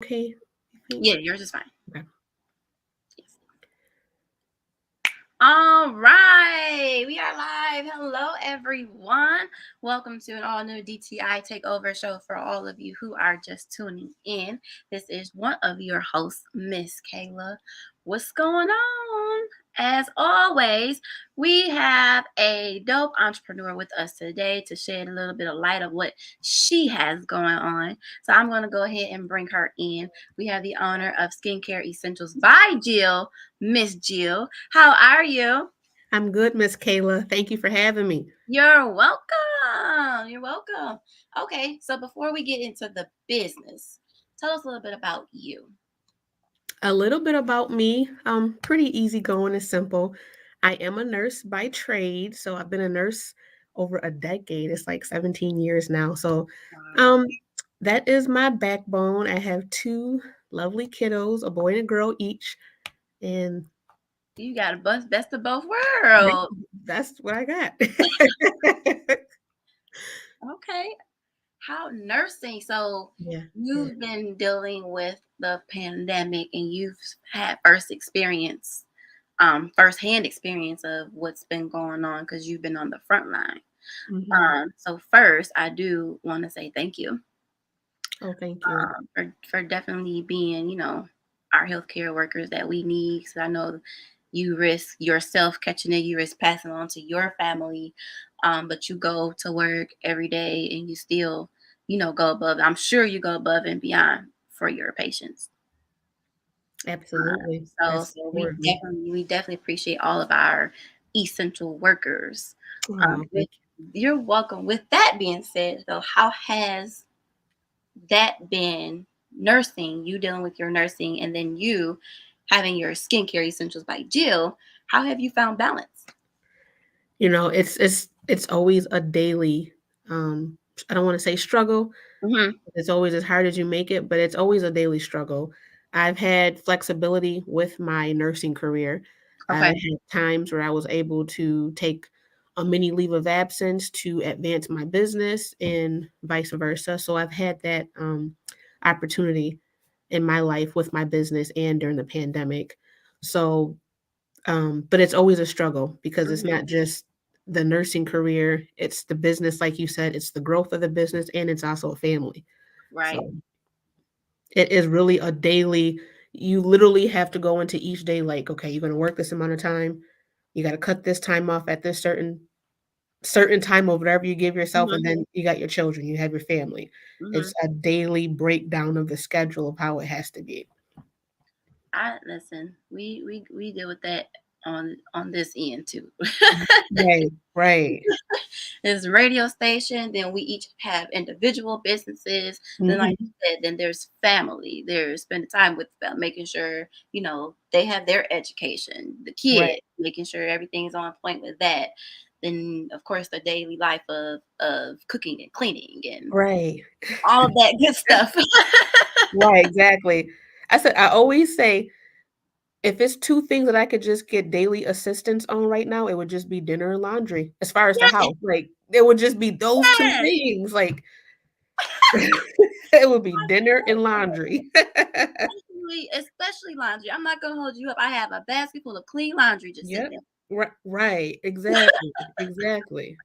Okay, you think? Yeah, yours is fine. Okay. Yes. All right, we are live. Hello, everyone. Welcome to an all new DTI Takeover Show for all of you who are just tuning in. This is one of your hosts, Miss Kayla. What's going on? As always, we have a dope entrepreneur with us today to shed a little bit of light of what she has going on. So I'm going to go ahead and bring her in. We have the owner of Skincare Essentials by Jill, Miss Jill. How are you? I'm good, Miss Kayla. Thank you for having me. You're welcome. You're welcome. Okay, so before we get into the business, tell us a little bit about you. A little bit about me. Pretty easygoing and simple. I am a nurse by trade, so I've been a nurse over a decade. It's like 17 years now. So, Wow. um, that is my backbone. I have two lovely kiddos, a boy and a girl each, and You got a best of both that- worlds. that's what I got. Okay. How nursing? So Yeah, yeah. you've been dealing with the pandemic and you've had firsthand experience of what's been going on because you've been on the front line. Hmm. So first, I do want to say thank you Oh, thank you. for definitely being, our healthcare workers that we need. So I know you risk yourself catching it, you risk passing on to your family, but you go to work every day and you still, go above. I'm sure you go above and beyond for your patients. Absolutely. So That's so we important. definitely appreciate all of our essential workers. Oh, With thank You're welcome. With that being said, though, how has that been nursing, you dealing with your nursing, and then you having your skincare essentials by Jill? How have you found balance? it's always a daily, I don't wanna say struggle. Hmm. It's always as hard as you make it, but it's always a daily struggle. I've had flexibility with my nursing career. Okay. I've had times where I was able to take a mini leave of absence to advance my business and vice versa. So I've had that, opportunity in my life with my business and during the pandemic. So but it's always a struggle because it's Hmm. not just the nursing career, it's the business, like you said, it's the growth of the business and it's also a family. Right. So it is really a daily, you literally have to go into each day like, okay, you're gonna work this amount of time, you gotta cut this time off at this certain time or whatever you give yourself, and Hmm. then you got your children, you have your family. Hmm. It's a daily breakdown of the schedule of how it has to be. I listen. We deal with that on this end too. Right, right. There's a radio station, then we each have individual businesses. Then, like you Mhm. said, then there's family. There's spending time with them, making sure, they have their education, the Right, kid, making sure everything's on point with that. Then, of course, the daily life of cooking and cleaning and right. all of that good stuff. Right, exactly. I always say, if it's 2 things that I could just get daily assistance on right now, it would just be dinner and laundry, as far as the Yes, house, like, it would just be those 2 yes. things, like, it would be dinner and laundry. Especially laundry. I'm not gonna hold you up. I have a basket full of clean laundry just sitting Yep. there. Right, exactly, exactly.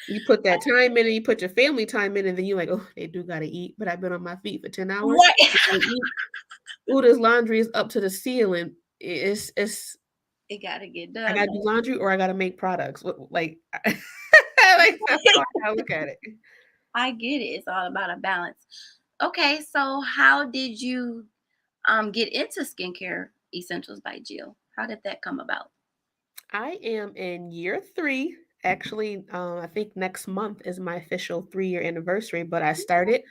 You put that time in and you put your family time in, and then you're like, "Oh, they do gotta eat, but I've been on my feet for 10 hours. Right. They gotta eat. Ooh, this laundry is up to the ceiling." It's It gotta get I done gotta do though. laundry or I gotta make products. Like, like, that's how I look at it. I get it. It's all about a balance. Okay, so how did you get into skincare essentials by Jill? How did that come about? I am in year 3. Actually, I think next month is my official 3-year anniversary, but I started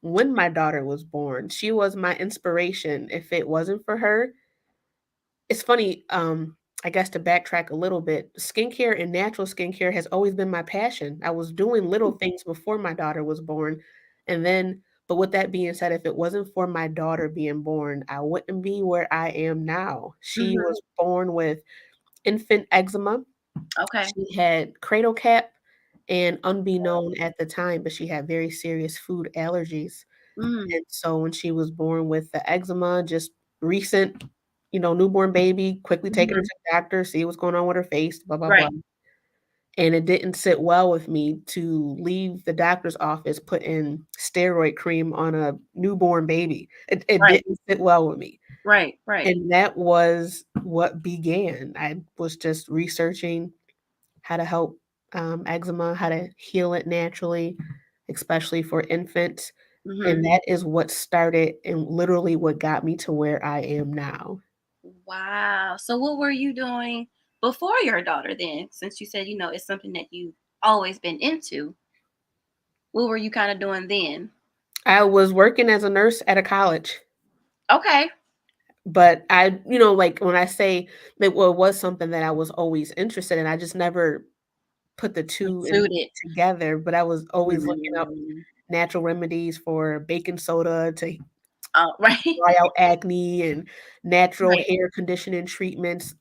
when my daughter was born. She was my inspiration. If it wasn't for her, it's funny, I guess to backtrack a little bit, skincare and natural skincare has always been my passion. I was doing little things before my daughter was born, and then but with that being said, if it wasn't for my daughter being born, I wouldn't be where I am now. She Hmm. was born with infant eczema. Okay. She had cradle cap and unbeknown at the time, but she had very serious food allergies. Mm, And so when she was born with the eczema, just recent, newborn baby, quickly taking her mhm. to the doctor, see what's going on with her face, blah, blah, blah. Right, And it didn't sit well with me to leave the doctor's office putting steroid cream on a newborn baby. It right, didn't sit well with me. right, right. And that was what began. I was just researching how to help eczema, how to heal it naturally, especially for infants. And Mhm. that is what started and literally what got me to where I am now. Wow. So what were you doing before your daughter then? Since you said, it's something that you've always been into. What were you kind of doing then? I was working as a nurse at a college, Okay. but like when I say that, well, it was something that I was always interested in, I just never put the two and Suited. together. But I was always looking up Mm. natural remedies for baking soda to Oh, right. dry out acne and natural Right. hair conditioning treatments.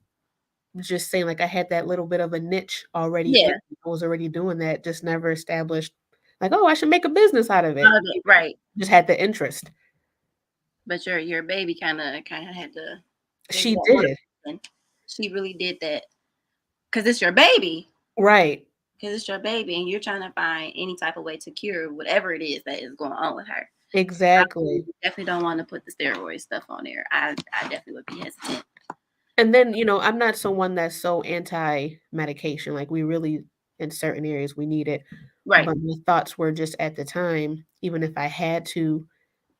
Just saying, like, I had that little bit of a niche already in Yeah. me. I was already doing that, just never established, like, "Oh, I should make a business out of it." Love it. Right. Just had the interest. But your baby kind of had to give you She that did. motivation. She really did that because it's your baby. Right. Because it's your baby, and you're trying to find any type of way to cure whatever it is that is going on with her. Exactly. Definitely don't want to put the steroid stuff on there. I definitely would be hesitant. And then, I'm not someone that's so anti-medication, like, we really in certain areas, we need it, Right. but my thoughts were just at the time, even if I had to,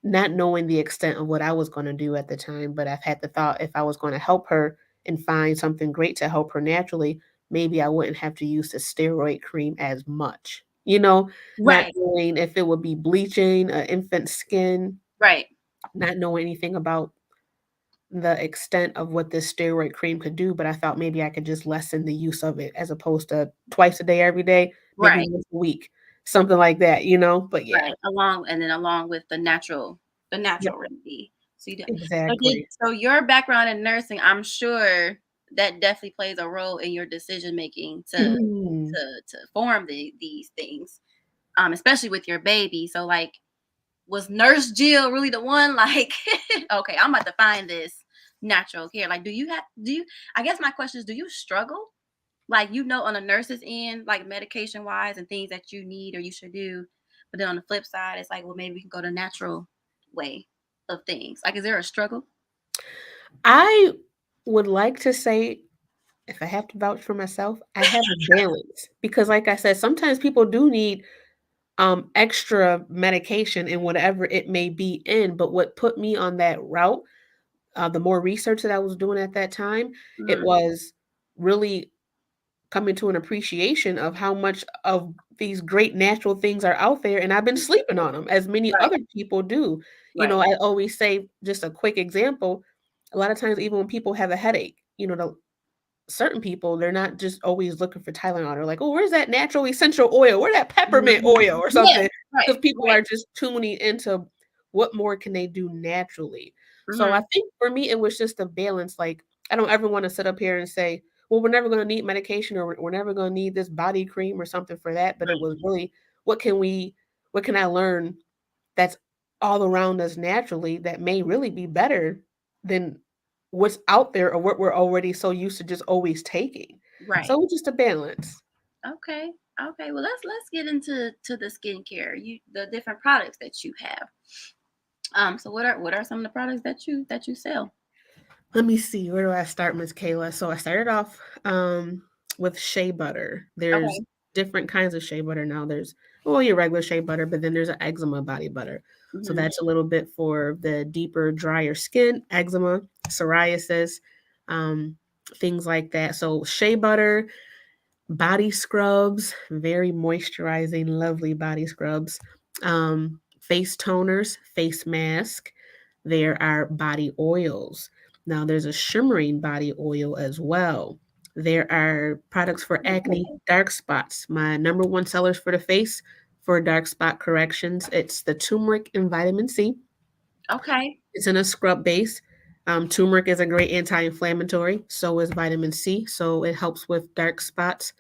not knowing the extent of what I was gonna do at the time, but I've had the thought if I was gonna help her and find something great to help her naturally, maybe I wouldn't have to use the steroid cream as much, not Right. knowing if it would be bleaching a infant's skin, Right. not knowing anything about the extent of what this steroid cream could do, but I thought maybe I could just lessen the use of it as opposed to twice a day, every day, maybe Right. once a week, something like that, but yeah. Right. Along with the Yep, natural remedy. So you do, exactly. so your background in nursing, I'm sure that definitely plays a role in your decision making Mhm. to form these things. Especially with your baby. So like was Nurse Jill really the one like okay, I'm about to find this natural care. Like do you I guess my question is do you struggle? Like on a nurse's end, like medication wise and things that you need or you should do. But then on the flip side, it's like, well, maybe we can go the natural way of things. Like, is there a struggle? I would like to say, if I have to vouch for myself, I have a balance because like I said, sometimes people do need extra medication and whatever it may be in, but what put me on that route, the more research that I was doing at that time, it Mhm. was really coming to an appreciation of how much of these great natural things are out there, and I've been sleeping on them, as many Right, other people do. right. I always say, just a quick example, a lot of times, even when people have a headache, the certain people, they're not just always looking for Tylenol. They're like, "Oh, where's that natural essential oil? Where's that peppermint Mhm. oil or Yeah, something?" right, Because people right. are just tuning into what more can they do naturally. So I Mhm. think for me, it was just a balance. Like, I don't ever want to sit up here and say, "Well, we're never going to need medication or we're never going to need this body cream or something for that." But it was really, what can I learn that's all around us naturally that may really be better than what's out there or what we're already so used to just always taking. Right. So it's just a balance. Okay. Okay. Well, let's get into the skincare. The different products that you have. So what are some of the products that you sell? Let me see, where do I start, Miss Kayla? So I started off with shea butter. There's Okay. different kinds of shea butter now. There's well, your regular shea butter, but then there's an eczema body butter. So Mhm. that's a little bit for the deeper, drier skin, eczema, psoriasis, um, things like that. So shea butter, body scrubs, very moisturizing, lovely body scrubs. Face toners, face mask. There are body oils. Now, there's a shimmering body oil as well. There are products for acne, dark spots. My number one sellers for the face for dark spot corrections. It's the turmeric and vitamin C. Okay. It's in a scrub base. Turmeric is a great anti-inflammatory. So is vitamin C. So it helps with dark spots.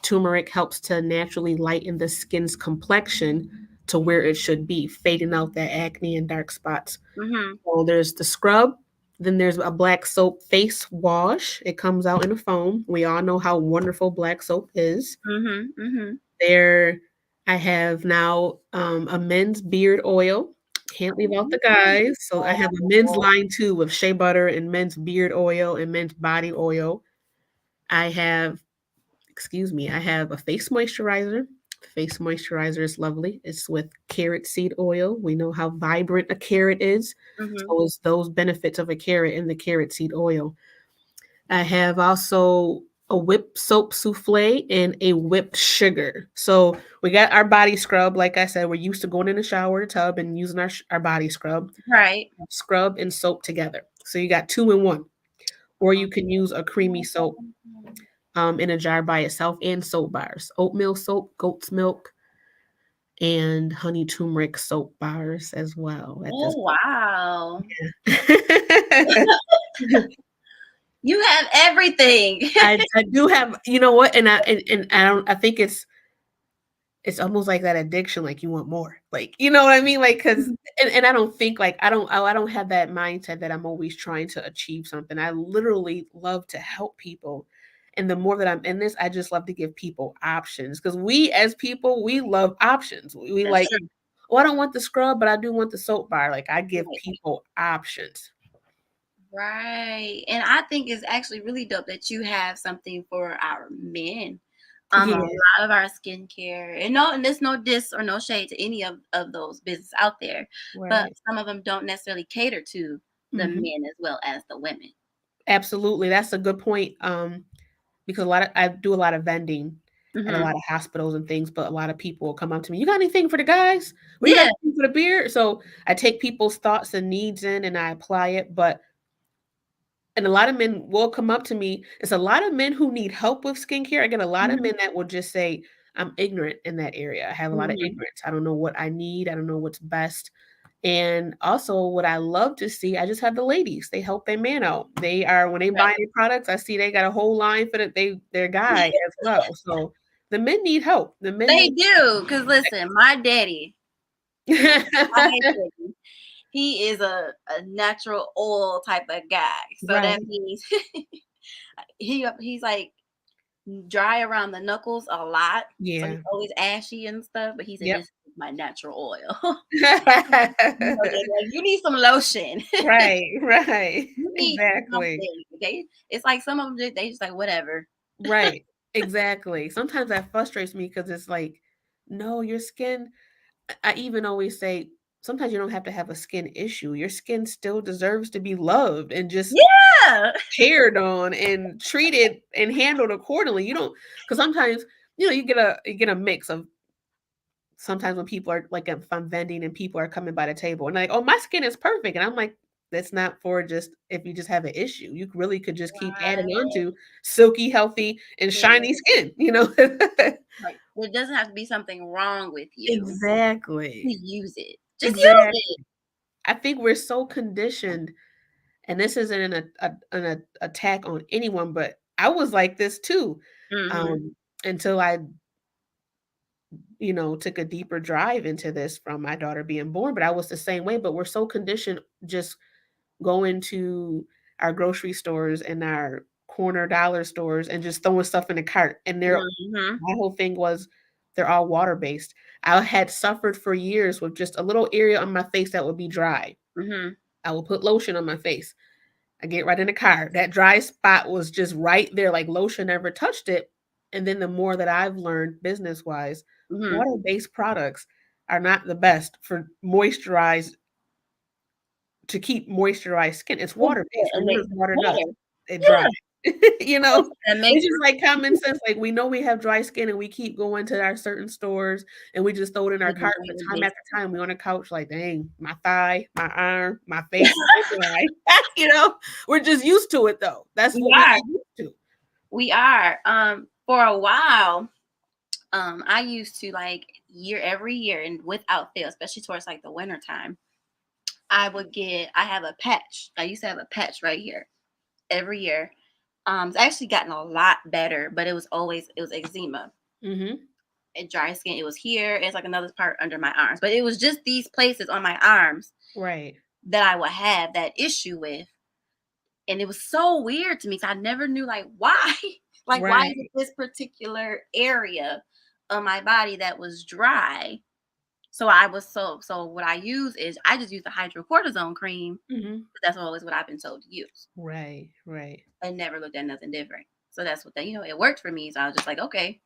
Turmeric helps to naturally lighten the skin's complexion to where it should be, fading out that acne and dark spots. Mhm. So there's the scrub, then there's a black soap face wash. It comes out in a foam. We all know how wonderful black soap is. Mhm. Mhm. There, I have now a men's beard oil. Can't leave out the guys. So I have a men's Oh. line too with shea butter and men's beard oil and men's body oil. I have, excuse me, I have a face moisturizer. Face moisturizer is lovely. It's with carrot seed oil. We know how vibrant a carrot is. Mhm. So it's those benefits of a carrot in the carrot seed oil. I have also a whipped soap souffle and a whipped sugar. So we got our body scrub. Like I said, we're used to going in the shower or tub and using our body scrub. Right. Scrub and soap together. So you got two in one. Or you can use a creamy soap in a jar by itself and soap bars. Oatmeal soap, goat's milk, and honey turmeric soap bars as well at this Oh wow. point. You have everything. I do have, you know what, and I don't, I think it's almost like that addiction, like you want more, like, you know what I mean, like, because and I don't think like I don't have that mindset that I'm always trying to achieve something. I literally love to help people, and the more that I'm in this, I just love to give people options because we as people we love options. We That's like, true. oh, I don't want the scrub, but I do want the soap bar. Like I give Right. people options. Right. And I think it's actually really dope that you have something for our men. A Yeah, lot of our skincare, and no, and there's no diss or no shade to any of those businesses out there, but right. some of them don't necessarily cater to the Hmm. men as well as the women. Absolutely, that's a good point. Because a lot of I do a lot of vending at a Hmm. lot of hospitals and things, but a lot of people will come up to me, "You got anything for the guys? Or you got Yeah. anything for the beard?" So, I take people's thoughts and needs in and I apply it, but and a lot of men will come up to me. It's a lot of men who need help with skincare. I get a lot of Hmm. men that will just say, "I'm ignorant in that area. I have a lot of Hmm. ignorance. I don't know what I need. I don't know what's best." And also what I love to see, I just have the ladies. They help their man out. They are when they Right. buy any products, I see they got a whole line for their guy as well. So the men need help. The men They need do, cause listen, my daddy, my daddy, he is a natural oil type of guy. So that Right. means he's like dry around the knuckles a lot. So he's Yeah. always ashy and stuff. But he said, Yep. "This is my natural oil." Daddy, like, you need some lotion. Right, right. You need Exactly. something. It's like some of them they just like whatever. Right. Exactly. Sometimes that frustrates me because it's like, no, your skin I even always say, sometimes you don't have to have a skin issue. Your skin still deserves to be loved and just Yeah. cared on and treated and handled accordingly. You don't because sometimes, you get a mix of sometimes when people are like if I'm vending and people are coming by the table and like, oh, my skin is perfect. And I'm like, that's not for just if you just have an issue. You really could just keep adding on Right. to silky, healthy, and Yeah. shiny skin. Right. There doesn't have to be something wrong with you to Exactly. use it. Just use Exactly. it. I think we're so conditioned, and this isn't an attack on anyone, but I was like this too, Mhm. um, until I, took a deeper drive into this from my daughter being born, but I was the same way, but we're so conditioned just going to our grocery stores and our corner dollar stores and just throwing stuff in the cart, and Mhm. my whole thing was they're all water-based. I had suffered for years with just a little area on my face that would be dry. Mhm. I will put lotion on my face. I get right in the car. That dry spot was just right there, like lotion never touched it. And then the more that I've learned business wise, Mhm. water-based products are not the best for moisturized to keep moisturized skin. It's water-based. And And what does they water does? water. It Yeah. dries. you know, That makes it's just like common sense. Like we know we have dry skin and we keep going to our certain stores and we just throw it in our with the cart. But time water-based. after time, we on the couch like, dang, my thigh, my arm, my face is so dry. We're just used to it though. That's We what we are. get used to. We are. For a while, I used to like every year and without fail, especially towards like the winter time, I have a patch. I used to have a patch right here every year. It's actually gotten a lot better, but it was eczema. Mhm. dry skin. It was here. It's like another part under my arms, but it was just these places on my arms Right. that I would have that issue with. And it was so weird to me. So I never knew like why, like why is it Right. this particular area of my body that was dry. So I was so what I use is I just use the hydrocortisone cream. Mhm. That's always what I've been told to use. Right. Right. I never looked at nothing different. So that's what it worked for me. So I was just like, okay.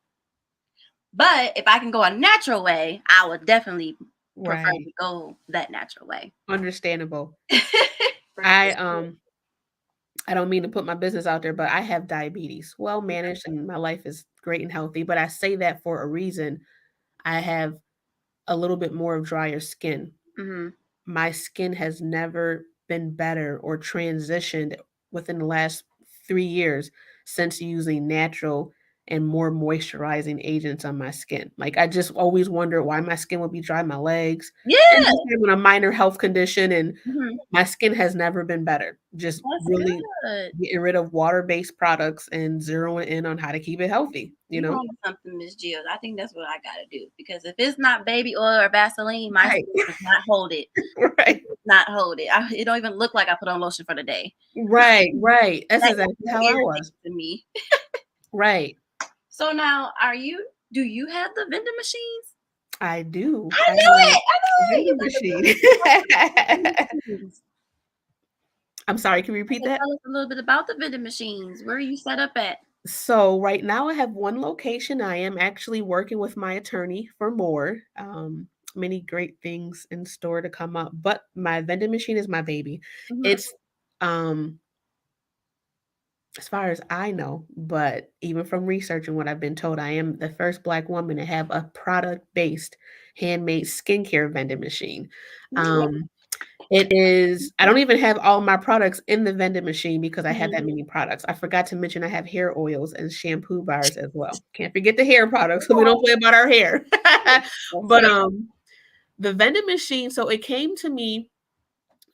But if I can go a natural way, I would definitely prefer Right. to go that natural way. Understandable. For I sure. I don't mean to put my business out there, but I have diabetes. Well managed and my life is great and healthy, but I say that for a reason. I have a little bit more of drier skin. Hmm. My skin has never been better or transitioned within the last 3 years since using natural and more moisturizing agents on my skin. Like, I just always wonder why my skin would be dry, my legs, and Yeah. just having a minor health condition, and Hmm. my skin has never been better. Just That's really good. getting rid of water-based products and zeroing in on how to keep it healthy, you You know? on to something, Miss Jill. I think that's what I gotta do because if it's not baby oil or Vaseline, my Right. skin does not hold it. It Right. does not hold it. It don't even look like I put on lotion for the day. Right, right. That's That exactly that how I irritates was. to me. Right. So now, do you have the vending machines? I do. I I knew have it. I a knew it. You vending got the machine. vending machines. I'm sorry, can you I repeat said, that? tell us a little bit about the vending machines. Where are you set up at? So, right now I have one location. I am actually working with my attorney for more. Many great things in store to come up, but my vending machine is my baby. Hmm. It's, um, as far as I know, but even from researching what I've been told, I am the first Black woman to have a product-based handmade skincare vending machine. Um It is I don't even have all my products in the vending machine because I had Hmm. that many products. I forgot to mention I have hair oils and shampoo bars as well. Can't forget the hair products because we don't play about our hair. That's But, right. the vending machine so it came to me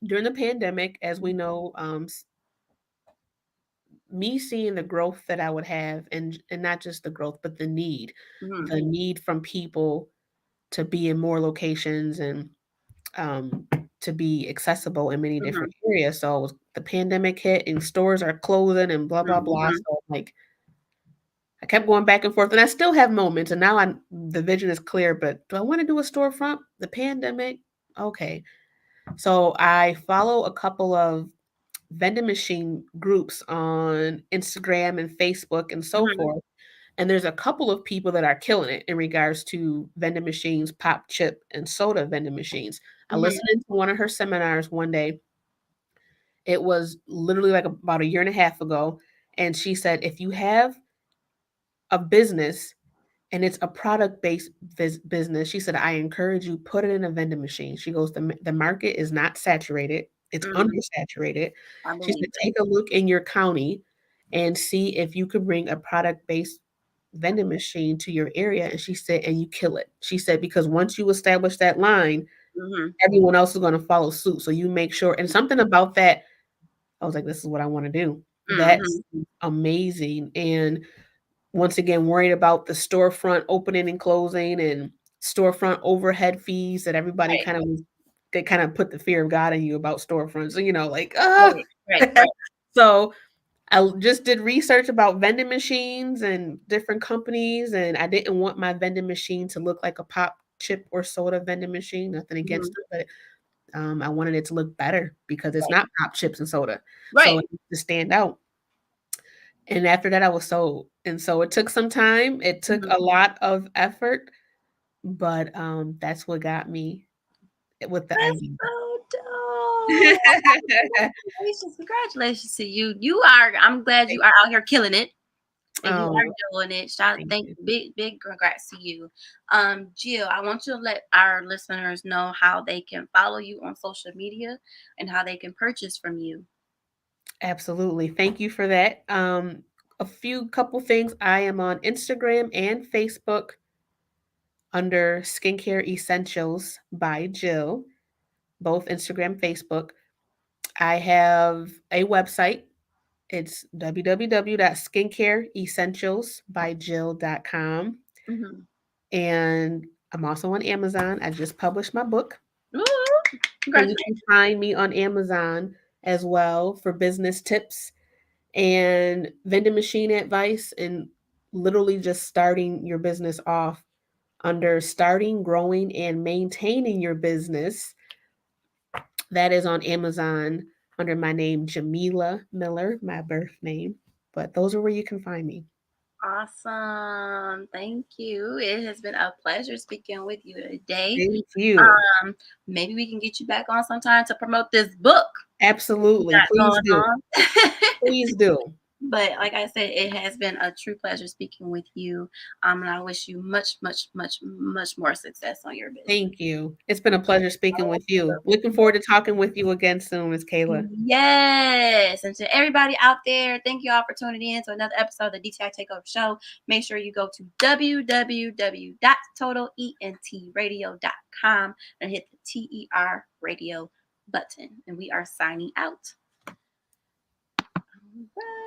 during the pandemic, as we know, me seeing the growth that I would have and not just the growth, but Hmm. the need from people to be in more locations and um, to be accessible in many Hmm. different areas. So the pandemic hit and stores are closing and blah blah blah. Hmm. So like I kept going back and forth, and I still have moments. And now the vision is clear. But do I want to do a storefront? The pandemic, okay. So I follow a couple of vending machine groups on Instagram and Facebook and so Hmm. forth. And there's a couple of people that are killing it in regards to vending machines, pop, chip, and soda vending machines. I Hmm. listened to one of her seminars one day. It was literally like about a year and a half ago. And she said, if you have a business and it's a product based business, she said, I encourage you put it in a vending machine. She goes, the market is not saturated, it's Hmm. undersaturated. I She believe said, it. take a look in your county and see if you could bring a product based vending machine to your area. And she said, and you kill it. She said, because once you establish that line, Hmm. everyone else is going to follow suit. So you make sure, and something about that, I was like, this is what I want to do. That's Hmm. amazing. And once again, worried about the storefront opening and closing and storefront overhead fees that everybody Right. kind of they kind of put the fear of God in you about storefronts. So, like, Right. Right. Right. so I just did research about vending machines and different companies, and I didn't want my vending machine to look like a pop, chip, or soda vending machine. Nothing against Hmm. it, but I wanted it to look better because it's Right. not pop, chips, and soda. So Right. it needs to stand out. And after that, I was sold. And so it took some time. It took Hmm. a lot of effort, but that's what got me with the That's idea. so dope. Congratulations, congratulations to you. I'm glad you Thank are out here killing it and you Oh, are doing it. Shout thank thank you. big congrats to you. Jill, I want you to let our listeners know how they can follow you on social media and how they can purchase from you. Absolutely. Thank you for that. A few couple things. I am on Instagram and Facebook under Skincare Essentials by Jill, both Instagram, Facebook. I have a website. It's www.skincareessentialsbyjill.com. Hmm. And I'm also on Amazon. I just published my book. Ooh, So you congratulations. can find me on Amazon as well for business tips and vending machine advice and literally just starting your business off under starting, growing, and maintaining your business. That is on Amazon under my name, Jamilah Miller, my birth name. But those are where you can find me. Awesome. Thank you. It has been a pleasure speaking with you today. Thank you. Maybe we can get you back on sometime to promote this book you Absolutely. got Please going do. on. Please do. But like I said, it has been a true pleasure speaking with you. And I wish you much, much, much, much more success on your business. Thank you. It's been a pleasure speaking with you. Looking forward to talking with you again soon, Miss Kayla. Yes. And to everybody out there, thank you all for tuning in to another episode of the DTI Takeover Show. Make sure you go to www.totalentradio.com and hit the TER radio button. And we are signing out. All right.